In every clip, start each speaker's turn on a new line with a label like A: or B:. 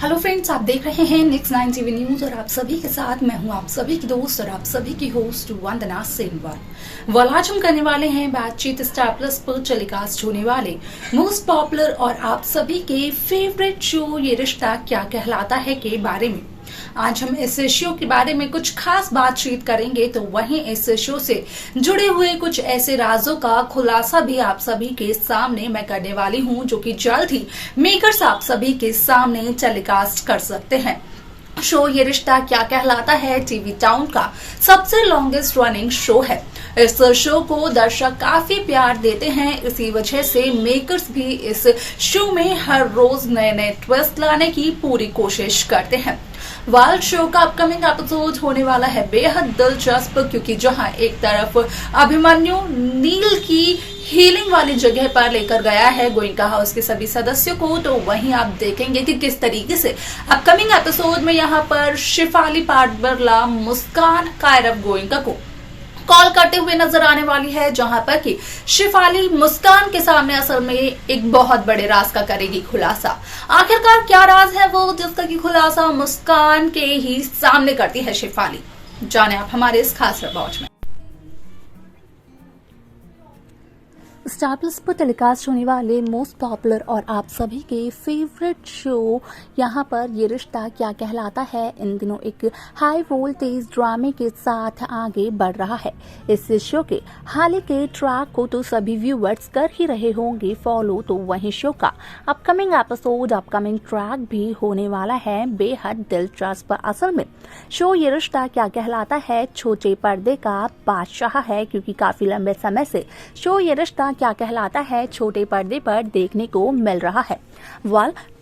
A: Hello friends, आप देख रहे हैं नेक्स्ट 9 टीवी न्यूज और आप सभी के साथ मैं हूं आप सभी की दोस्त और आप सभी की होस्ट वंदना सेनवाल। आज हम करने वाले हैं बातचीत स्टार प्लस पर टेलीकास्ट होने वाले मोस्ट पॉपुलर और आप सभी के फेवरेट शो ये रिश्ता क्या कहलाता है के बारे में। आज हम इस शो के बारे में कुछ खास बातचीत करेंगे, तो वहीं इस शो से जुड़े हुए कुछ ऐसे राजों का खुलासा भी आप सभी के सामने मैं करने वाली हूं, जो कि जल्द ही मेकर्स आप सभी के सामने टेलीकास्ट कर सकते हैं। शो ये रिश्ता क्या कहलाता है टीवी टाउन का सबसे लॉन्गेस्ट रनिंग शो है। इस शो को दर्शक काफी प्यार देते हैं, इसी वजह से मेकर्स भी इस शो में हर रोज नए नए ट्विस्ट लाने की पूरी कोशिश करते हैं। वाल शो का अपकमिंग एपिसोड होने वाला है बेहद दिलचस्प, क्योंकि जहां एक तरफ अभिमन्यु नील की हीलिंग वाली जगह पर लेकर गया है गोइंका हाउस के सभी सदस्यों को, तो वहीं आप देखेंगे कि किस तरीके से अपकमिंग एपिसोड में यहाँ पर शिफाली पाटबरला मुस्कान कायरव गोइंका को कॉल करते हुए नजर आने वाली है, जहां पर कि शिफाली मुस्कान के सामने असल में एक बहुत बड़े राज का करेगी खुलासा। आखिरकार क्या राज है वो जिसका की खुलासा मुस्कान के ही सामने करती है शिफाली, जाने आप हमारे इस खास रिपोर्ट में। स्टार प्लस पर टेलीकास्ट होने वाले मोस्ट पॉपुलर और आप सभी के फेवरेट शो यहाँ पर ये रिश्ता क्या कहलाता है इन दिनों एक हाई वोल्टेज ड्रामे के साथ आगे बढ़ रहा है। इस शो के हाल ही के ट्रैक को तो सभी व्यूअर्स कर ही रहे होंगे फॉलो, तो वहीं शो का अपकमिंग एपिसोड अपकमिंग ट्रैक भी होने वाला है बेहद दिलचस्प। असल में शो ये रिश्ता क्या कहलाता है छोटे पर्दे का बादशाह है, क्योंकि काफी लंबे समय से शो ये रिश्ता क्या कहलाता है छोटे पर्दे पर देखने को मिल रहा है।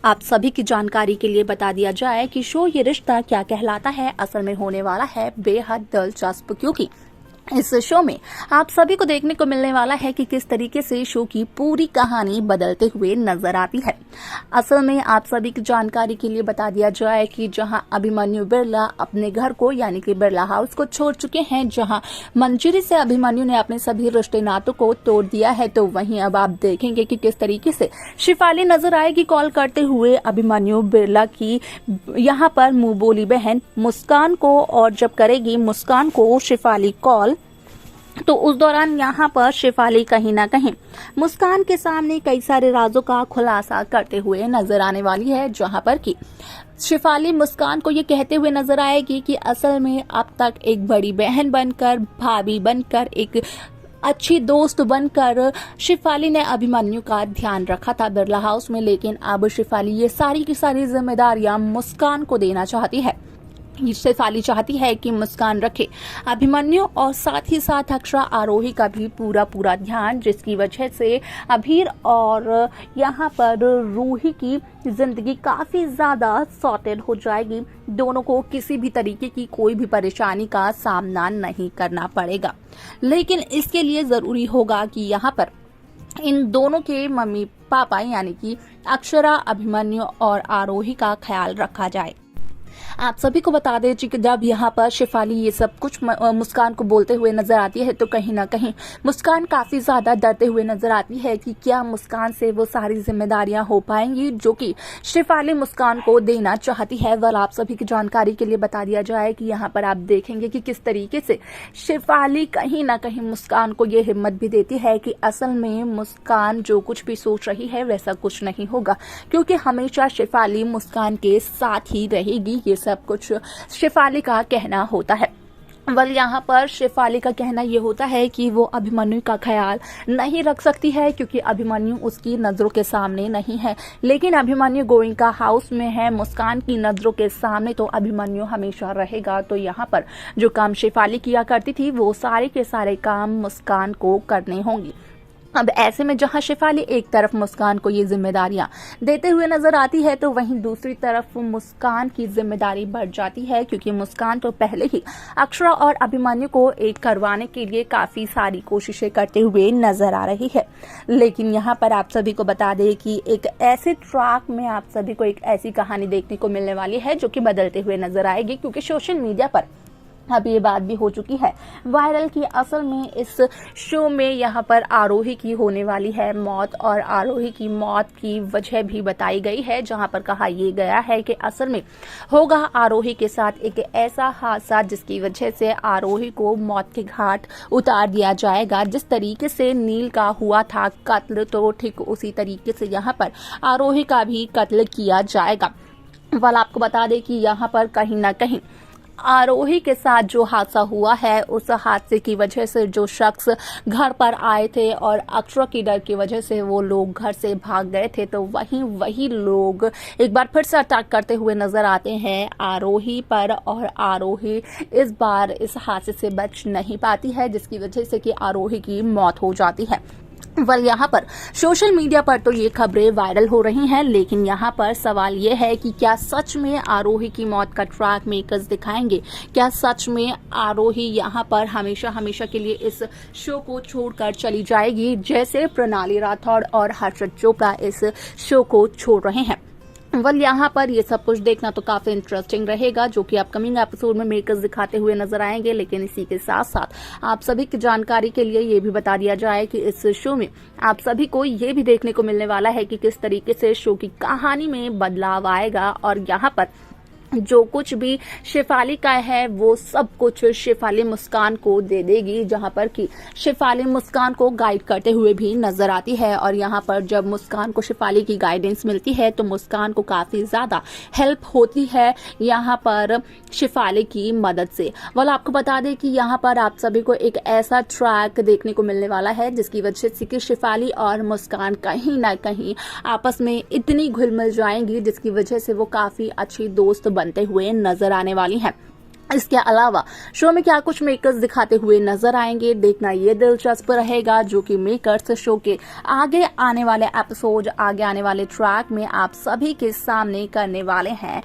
A: आप सभी की जानकारी के लिए बता दिया जाए कि शो ये रिश्ता क्या कहलाता है असल में होने वाला है बेहद दिलचस्प, क्योंकि इस शो में आप सभी को देखने को मिलने वाला है कि किस तरीके से शो की पूरी कहानी बदलते हुए नजर आती है। असल में आप सभी की जानकारी के लिए बता दिया जाए कि जहां अभिमन्यु बिरला अपने घर को यानी कि बिरला हाउस को छोड़ चुके हैं, जहां मंजरी से अभिमन्यु ने अपने सभी रिश्ते नातों को तोड़ दिया है, तो वहीं अब आप देखेंगे कि किस तरीके से शिफाली नजर आएगी कॉल करते हुए अभिमन्यु बिरला की यहाँ पर मुंह बोली बहन मुस्कान को, और जब करेगी मुस्कान को शिफाली कॉल, तो उस दौरान यहाँ पर शिफाली कहीं ना कहीं मुस्कान के सामने कई सारे राजों का खुलासा करते हुए नजर आने वाली है, जहाँ पर कि शिफाली मुस्कान को ये कहते हुए नजर आएगी कि असल में अब तक एक बड़ी बहन बनकर, भाभी बनकर, एक अच्छी दोस्त बनकर शिफाली ने अभिमन्यु का ध्यान रखा था बिरला हाउस में, लेकिन अब शिफाली ये सारी की सारी जिम्मेदारियां मुस्कान को देना चाहती है। शिफाली चाहती है कि मुस्कान रखे अभिमन्यु और साथ ही साथ अक्षरा आरोही का भी पूरा ध्यान, जिसकी वजह से अभीर और यहाँ पर रूही की जिंदगी काफी ज्यादा सॉर्टेड हो जाएगी। दोनों को किसी भी तरीके की कोई भी परेशानी का सामना नहीं करना पड़ेगा, लेकिन इसके लिए जरूरी होगा कि यहाँ पर इन दोनों के मम्मी पापा यानी कि अक्षरा, अभिमन्यु और आरोही का ख्याल रखा जाए। आप सभी को बता दें कि जब यहाँ पर शिफाली ये सब कुछ मुस्कान को बोलते हुए नजर आती है, तो कहीं ना कहीं मुस्कान काफी ज्यादा डरते हुए नजर आती है कि क्या मुस्कान से वो सारी जिम्मेदारियां हो पाएंगी जो कि शिफाली मुस्कान को देना चाहती है। आप सभी की जानकारी के लिए बता दिया जाए कि यहाँ पर आप देखेंगे कि किस तरीके से शिफाली कहीं ना कहीं मुस्कान को ये हिम्मत भी देती है कि असल में मुस्कान जो कुछ भी सोच रही है वैसा कुछ नहीं होगा, क्योंकि हमेशा शिफाली मुस्कान के साथ ही रहेगी। ये सब कुछ शिफाली का कहना होता है। यहाँ पर शिफाली का कहना ये होता है कि वो अभिमन्यु का ख्याल नहीं रख सकती है, क्योंकि अभिमन्यु उसकी नजरों के सामने नहीं है, लेकिन अभिमन्यु गोइंका हाउस में है मुस्कान की नजरों के सामने, तो अभिमन्यु हमेशा रहेगा। तो यहाँ पर जो काम शिफाली किया करती थी वो सारे के सारे काम मुस्कान को करने होंगे। अब ऐसे में जहां शिफाली एक तरफ मुस्कान को ये जिम्मेदारियां देते हुए नजर आती है, तो वहीं दूसरी तरफ मुस्कान की जिम्मेदारी बढ़ जाती है, क्योंकि मुस्कान तो पहले ही अक्षरा और अभिमन्यु को एक करवाने के लिए काफी सारी कोशिशें करते हुए नजर आ रही है। लेकिन यहाँ पर आप सभी को बता दें कि एक ऐसे ट्रैक में आप सभी को एक ऐसी कहानी देखने को मिलने वाली है जो कि बदलते हुए नजर आएगी, क्योंकि सोशल मीडिया पर अब ये बात भी हो चुकी है वायरल कि असल में इस शो में यहाँ पर आरोही की होने वाली है मौत, और आरोही की मौत की वजह भी बताई गई है, जहाँ पर कहा यह गया है कि असल में होगा आरोही के साथ एक ऐसा हादसा जिसकी वजह से आरोही को मौत के घाट उतार दिया जाएगा। जिस तरीके से नील का हुआ था कत्ल, तो ठीक उसी तरीके से यहाँ पर आरोही का भी कत्ल किया जाएगा। वाल आपको बता दें कि यहाँ पर कहीं ना कहीं आरोही के साथ जो हादसा हुआ है, उस हादसे की वजह से जो शख्स घर पर आए थे और अक्षरा की डर की वजह से वो लोग घर से भाग गए थे, तो वही लोग एक बार फिर से अटैक करते हुए नजर आते हैं आरोही पर, और आरोही इस बार इस हादसे से बच नहीं पाती है, जिसकी वजह से कि आरोही की मौत हो जाती है। यहाँ पर सोशल मीडिया पर तो ये खबरें वायरल हो रही हैं, लेकिन यहाँ पर सवाल ये है कि क्या सच में आरोही की मौत का ट्रैक मेकर्स दिखाएंगे? क्या सच में आरोही यहाँ पर हमेशा हमेशा के लिए इस शो को छोड़कर चली जाएगी, जैसे प्रणाली राठौड़ और हर्षद चोपड़ा इस शो को छोड़ रहे हैं? यहाँ पर ये सब कुछ देखना तो काफी इंटरेस्टिंग रहेगा, जो कि अपकमिंग एपिसोड में मेकर्स दिखाते हुए नजर आएंगे। लेकिन इसी के साथ साथ आप सभी की जानकारी के लिए ये भी बता दिया जाए कि इस शो में आप सभी को ये भी देखने को मिलने वाला है कि किस तरीके से शो की कहानी में बदलाव आएगा, और यहाँ पर जो कुछ भी शेफाली का है वो सब कुछ शेफाली मुस्कान को दे देगी, जहां पर कि शेफाली मुस्कान को गाइड करते हुए भी नजर आती है। और यहाँ पर जब मुस्कान को शेफाली की गाइडेंस मिलती है तो मुस्कान को काफी ज्यादा हेल्प होती है यहाँ पर शेफाली की मदद से। आपको बता दें कि यहाँ पर आप सभी को एक ऐसा ट्रैक देखने को मिलने वाला है जिसकी वजह से कि शेफाली और मुस्कान कहीं ना कहीं आपस में इतनी घुल मिल जाएंगी, जिसकी वजह से वो काफी अच्छी दोस्त बनते हुए नजर आने वाली हैं। इसके अलावा शो में क्या कुछ मेकर्स दिखाते हुए नजर आएंगे, देखना ये दिलचस्प रहेगा, जो कि मेकर्स शो के आगे आने वाले एपिसोड, आगे आने वाले ट्रैक में आप सभी के सामने करने वाले हैं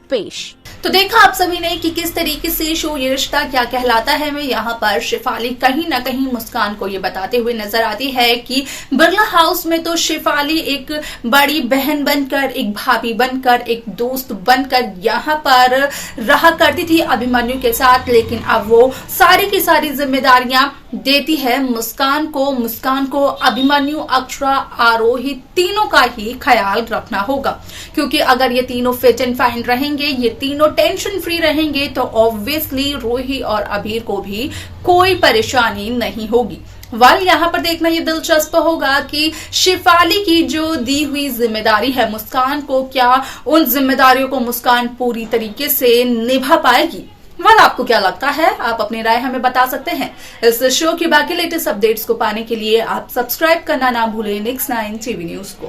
A: पेश। तो देखा आप सभी ने कि किस तरीके से शो ये रिश्ता क्या कहलाता है में यहाँ पर शेफाली कहीं ना कहीं मुस्कान को ये बताते हुए नजर आती है कि बिरला हाउस में तो शेफाली एक बड़ी बहन बनकर, एक भाभी बनकर, एक दोस्त बनकर यहाँ पर रहा करती थी अभिमन्यु के साथ, लेकिन अब वो सारी की सारी जिम्मेदारियां देती है मुस्कान को। मुस्कान को अभिमन्यु, अक्षरा, आरोही तीनों का ही ख्याल रखना होगा, क्योंकि अगर ये तीनों फिट एंड फाइन रहेंगे, ये तीनों टेंशन फ्री रहेंगे, तो ऑब्वियसली रूही और अबीर को भी कोई परेशानी नहीं होगी। यहाँ पर देखना ये दिलचस्प होगा कि शेफाली की जो दी हुई जिम्मेदारी है मुस्कान को, क्या उन जिम्मेदारियों को मुस्कान पूरी तरीके से निभा पाएगी? आपको क्या लगता है? आप अपनी राय हमें बता सकते हैं। इस शो की बाकी लेटेस्ट अपडेट्स को पाने के लिए आप सब्सक्राइब करना ना भूलें नेक्स्ट 9 टीवी न्यूज को।